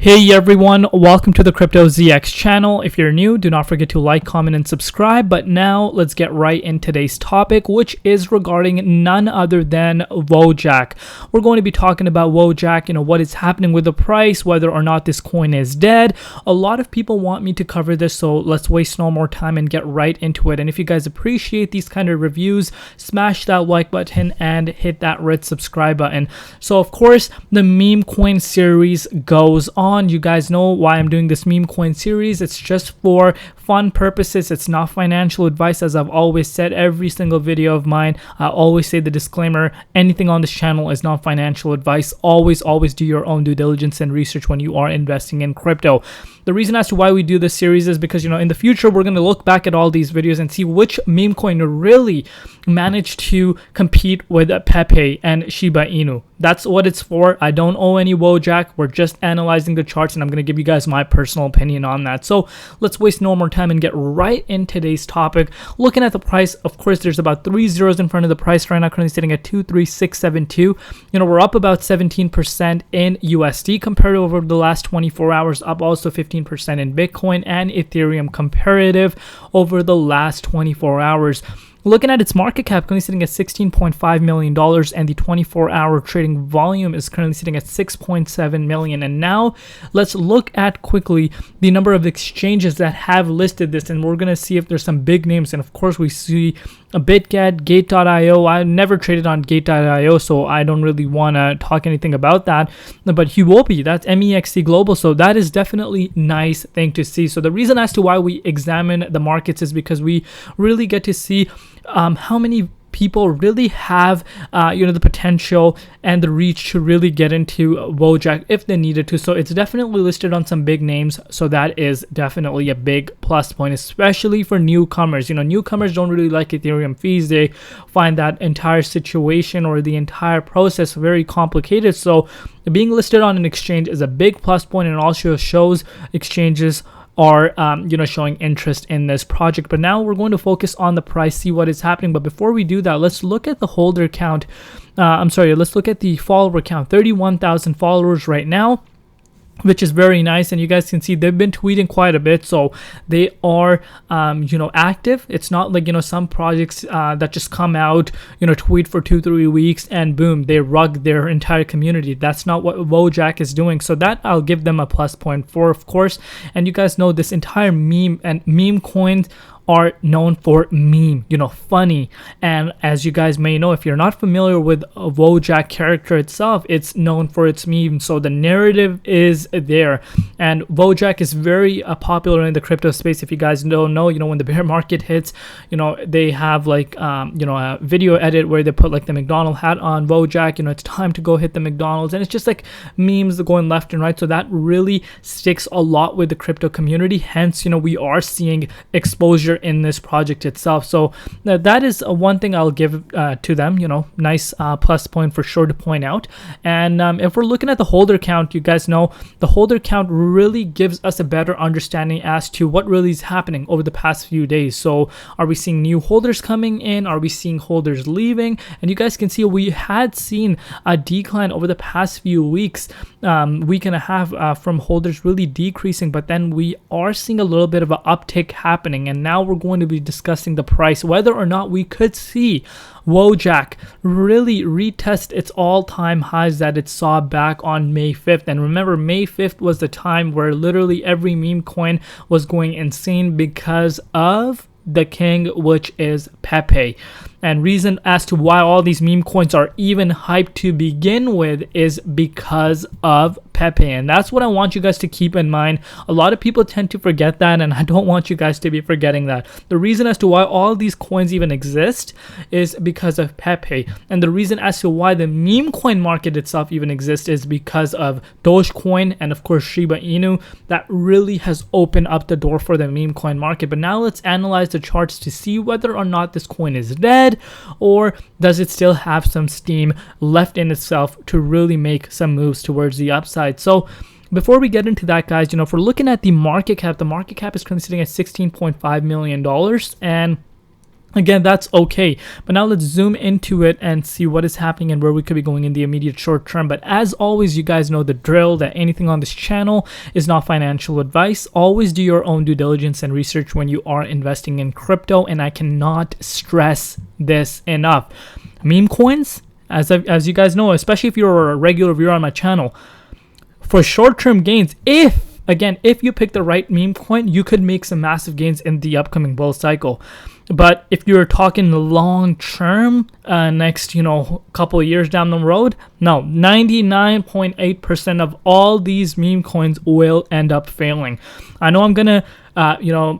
Hey everyone, welcome to the Crypto ZX channel. If you're new, do not forget to like, comment, and subscribe. But now let's get right in today's topic, which is regarding none other than Wojak. We're going to be talking about Wojak, what is happening with the price, whether or not this coin is dead. A lot of people want me to cover this, so let's waste no more time and get right into it. And if you guys appreciate these kind of reviews, smash that like button and hit that red subscribe button. So of course, the meme coin series goes on. You guys know why I'm doing this meme coin series. It's just for fun purposes. It's not financial advice, as I've always said. Every single video of mine, I always say the disclaimer: anything on this channel is not financial advice. Always do your own due diligence and research when you are investing in crypto. The reason as to why we do this series is because in the future we're going to look back at all these videos and see which meme coin really managed to compete with Pepe and Shiba Inu. That's what it's for. I don't owe any Wojak. We're just analyzing the charts, and I'm going to give you guys my personal opinion on that. So let's waste no more time and get right in today's topic. Looking at the price, of course, there's about 3 zeros in front of the price right now, currently sitting at 23672. We're up about 17% in USD compared to over the last 24 hours, up also 15% in Bitcoin and Ethereum comparative over the last 24 hours. Looking at its market cap, currently sitting at $16.5 million, and the 24-hour trading volume is currently sitting at 6.7 million. And now let's look at quickly the number of exchanges that have listed this, and we're going to see if there's some big names. And of course, we see BitGet, Gate.io. I never traded on Gate.io, so I don't really want to talk anything about that. But Huobi, that's MEXC Global, so that is definitely nice thing to see. So the reason as to why we examine the markets is because we really get to see how many people really have the potential and the reach to really get into Wojak if they needed to. So it's definitely listed on some big names, so that is definitely a big plus point, especially for newcomers. Newcomers don't really like Ethereum fees. They find that entire situation or the entire process very complicated. So being listed on an exchange is a big plus point, and it also shows exchanges are showing interest in this project. But now we're going to focus on the price, see what is happening. But before we do that, let's look at the holder count. Let's look at the follower count. 31,000 followers right now, which is very nice. And you guys can see they've been tweeting quite a bit, so they are active. It's not like some projects that just come out, tweet for 2-3 weeks and boom, they rug their entire community. That's not what Wojak is doing, so that I'll give them a plus point for, of course. And you guys know this entire meme and meme coins are known for meme, funny. And as you guys may know, if you're not familiar with a Wojak character itself, it's known for its meme. So the narrative is there. And Wojak is very popular in the crypto space. If you guys don't know, when the bear market hits, they have like, a video edit where they put like the McDonald's hat on Wojak. It's time to go hit the McDonald's. And it's just like memes going left and right. So that really sticks a lot with the crypto community. Hence, we are seeing exposure in this project itself. So that is one thing I'll give to them, nice plus point for sure to point out. And if we're looking at the holder count, you guys know the holder count really gives us a better understanding as to what really is happening over the past few days. So are we seeing new holders coming in? Are we seeing holders leaving? And you guys can see we had seen a decline over the past few weeks, week and a half, from holders really decreasing, but then we are seeing a little bit of an uptick happening. And now we're going to be discussing the price, whether or not we could see Wojak really retest its all-time highs that it saw back on May 5th. And remember, May 5th was the time where literally every meme coin was going insane because of the king, which is Pepe. And reason as to why all these meme coins are even hyped to begin with is because of Pepe. And that's what I want you guys to keep in mind. A lot of people tend to forget that, and I don't want you guys to be forgetting that. The reason as to why all these coins even exist is because of Pepe. And the reason as to why the meme coin market itself even exists is because of Dogecoin and of course Shiba Inu. That really has opened up the door for the meme coin market. But now let's analyze the charts to see whether or not this coin is dead, or does it still have some steam left in itself to really make some moves towards the upside. So before we get into that, guys, if we're looking at the market cap is currently sitting at $16.5 million. And Again, that's okay. But now let's zoom into it and see what is happening and where we could be going in the immediate short term. But as always, you guys know the drill, that anything on this channel is not financial advice. Always do your own due diligence and research when you are investing in crypto. And I cannot stress this enough. Meme coins, as you guys know, especially if you're a regular viewer on my channel, for short-term gains, if you pick the right meme coin, you could make some massive gains in the upcoming bull cycle. But if you're talking long term, next, couple of years down the road, no, 99.8% of all these meme coins will end up failing. I know I'm gonna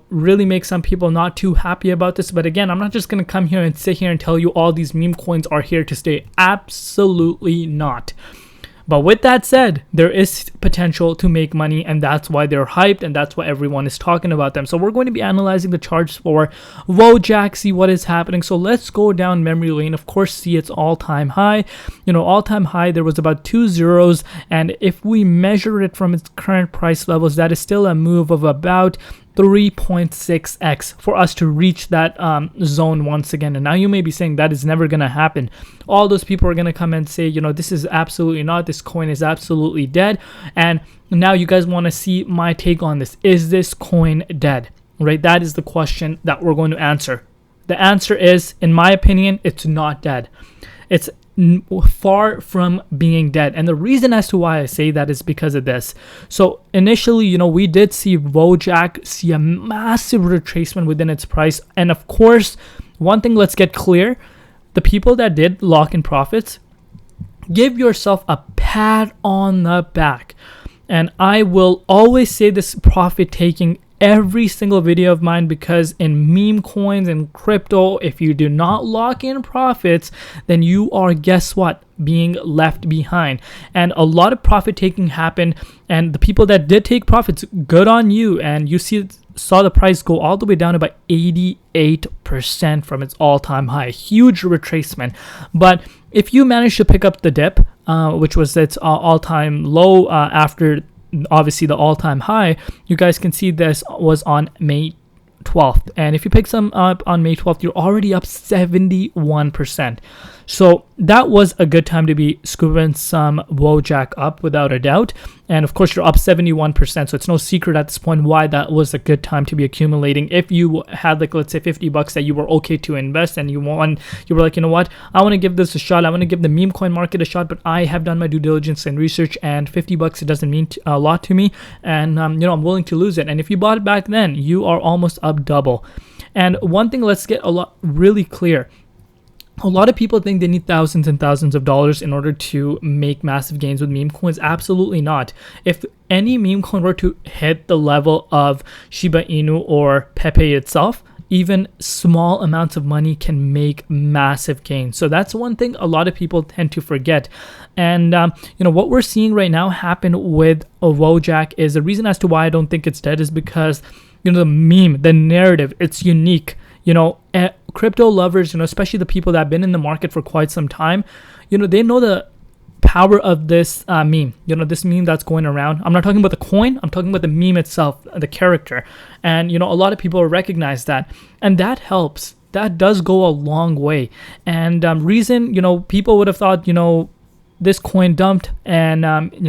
really make some people not too happy about this, but again, I'm not just gonna come here and sit here and tell you all these meme coins are here to stay. Absolutely not. But with that said, there is potential to make money, and that's why they're hyped, and that's why everyone is talking about them. So we're going to be analyzing the charts for Wojak, see what is happening. So let's go down memory lane. Of course, see its all-time high. All-time high, there was about 2 zeros, and if we measure it from its current price levels, that is still a move of about 3.6x for us to reach that zone once again. And now you may be saying that is never going to happen. All those people are going to come and say, this is absolutely not, this coin is absolutely dead. And now you guys want to see my take on this. Is this coin dead? Right? That is the question that we're going to answer. The answer is, in my opinion, it's not dead. It's far from being dead. And the reason as to why I say that is because of this. So initially, we did see Wojak see a massive retracement within its price. And of course, one thing, let's get clear. The people that did lock in profits, give yourself a pat on the back. And I will always say this profit taking every single video of mine, because in meme coins and crypto, if you do not lock in profits, then you are, guess what, being left behind. And a lot of profit taking happened, and the people that did take profits, good on you. And you saw the price go all the way down about 88% from its all-time high. Huge retracement. But if you manage to pick up the dip, which was its all-time low after obviously the all-time high, you guys can see this was on May 12th. And if you pick some up on May 12th, you're already up 71%. So that was a good time to be scooping some Wojak up, without a doubt. And of course, you're up 71%. So it's no secret at this point why that was a good time to be accumulating. If you had, like, let's say $50 that you were okay to invest, and you were like, you know what, I want to give this a shot. I want to give the meme coin market a shot, but I have done my due diligence and research, and $50, it doesn't mean a lot to me. And, I'm willing to lose it. And if you bought it back then, you are almost up double. And one thing, let's get really clear. A lot of people think they need thousands and thousands of dollars in order to make massive gains with meme coins. Absolutely not. If any meme coin were to hit the level of Shiba Inu or Pepe itself, even small amounts of money can make massive gains. So that's one thing a lot of people tend to forget. And what we're seeing right now happen with Wojak is, the reason as to why I don't think it's dead is because the meme, the narrative, it's unique. Crypto lovers, especially the people that have been in the market for quite some time, they know the power of this meme, this meme that's going around. I'm not talking about the coin, I'm talking about the meme itself, the character. And, a lot of people recognize that. And that helps. That does go a long way. And reason, people would have thought, this coin dumped and,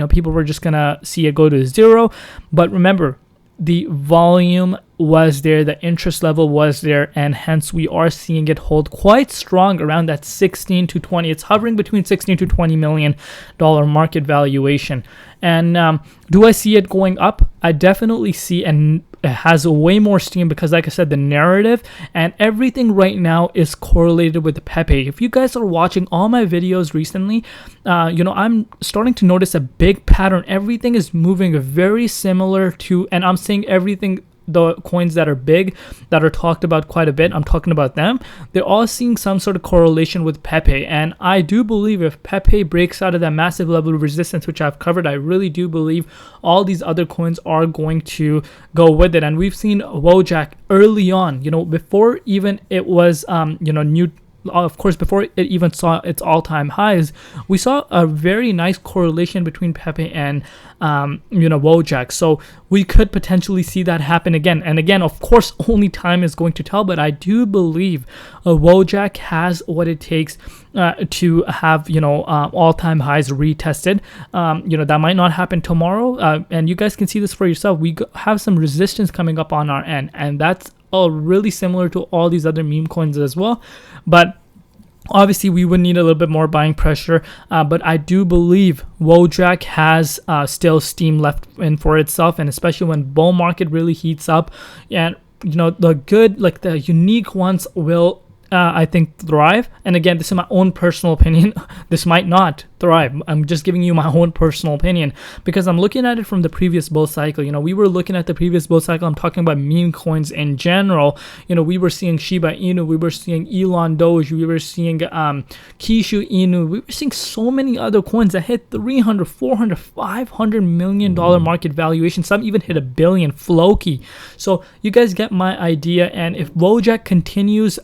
people were just going to see it go to zero. But remember, the volume was there, the interest level was there, and hence we are seeing it hold quite strong around that 16 to 20. It's hovering between 16 to 20 million dollar market valuation. And do I see it going up? I definitely see, and it has way more steam because, like I said, the narrative and everything right now is correlated with Pepe. If you guys are watching all my videos recently, I'm starting to notice a big pattern. Everything is moving very similar to, and I'm saying everything, the coins that are big, that are talked about quite a bit, I'm talking about them, they're all seeing some sort of correlation with Pepe. And I do believe if Pepe breaks out of that massive level of resistance, which I've covered, I really do believe all these other coins are going to go with it. And we've seen Wojak early on, before even it was, new of course, before it even saw its all-time highs, we saw a very nice correlation between Pepe and Wojak. So we could potentially see that happen again. And again, of course, only time is going to tell, but I do believe Wojak has what it takes to have all-time highs retested. That might not happen tomorrow, and you guys can see this for yourself. We have some resistance coming up on our end, and that's really similar to all these other meme coins as well. But obviously we would need a little bit more buying pressure, but I do believe Wojak has still steam left in for itself, and especially when bull market really heats up, and the good, like the unique ones will I think thrive. And again, this is my own personal opinion. This might not thrive. I'm just giving you my own personal opinion because I'm looking at it from the previous bull cycle. We were looking at the previous bull cycle. I'm talking about meme coins in general. We were seeing Shiba Inu, we were seeing Elon Doge, we were seeing Kishu Inu, we were seeing so many other coins that hit 300, 400, 500 million dollar market valuation. Some even hit $1 billion. Floki. So you guys get my idea. And if Wojak continues,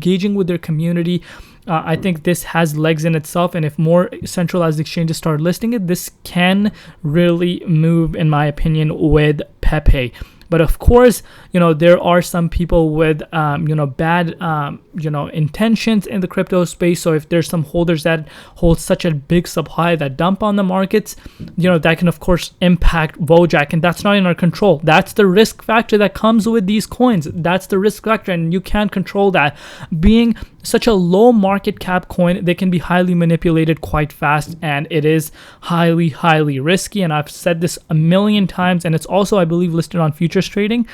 engaging with their community, I think this has legs in itself, and if more centralized exchanges start listing it, this can really move, in my opinion, with Pepe. But of course, there are some people with, bad, intentions in the crypto space. So if there's some holders that hold such a big supply that dump on the markets, that can of course impact Wojak, and that's not in our control. That's the risk factor that comes with these coins. That's the risk factor, and you can't control that. Being such a low market cap coin, they can be highly manipulated quite fast, and it is highly, highly risky. And I've said this a million times, and it's also, I believe, listed on futures trading.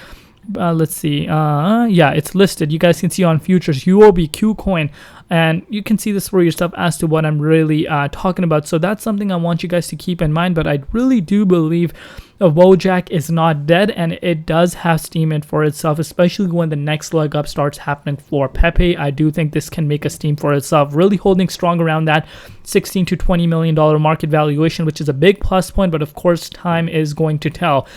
Let's see. Yeah, it's listed. You guys can see on futures, UOB Qcoin, and you can see this for yourself as to what I'm really talking about. So that's something I want you guys to keep in mind. But I really do believe Wojak is not dead, and it does have steam in for itself, especially when the next leg up starts happening for Pepe. I do think this can make a steam for itself, really holding strong around that $16 to $20 million market valuation, which is a big plus point. But of course, time is going to tell.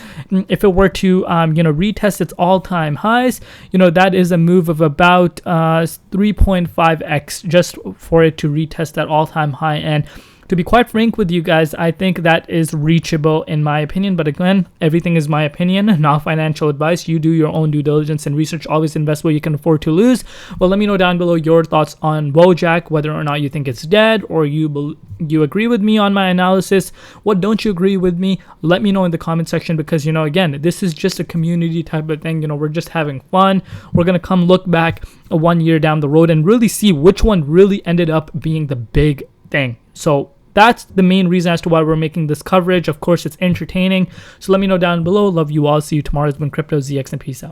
If it were to retest its all-time highs, that is a move of about 3.5x just for it to retest that all-time high. And to be quite frank with you guys, I think that is reachable in my opinion. But again, everything is my opinion, not financial advice. You do your own due diligence and research. Always invest where you can afford to lose. Well, let me know down below your thoughts on Wojak, whether or not you think it's dead, or you agree with me on my analysis. What don't you agree with me? Let me know in the comment section, because again, this is just a community type of thing. We're just having fun. We're gonna come look back 1 year down the road and really see which one really ended up being the big thing. So that's the main reason as to why we're making this coverage. Of course, it's entertaining. So let me know down below. Love you all. See you tomorrow. It's been Crypto ZX, and peace out.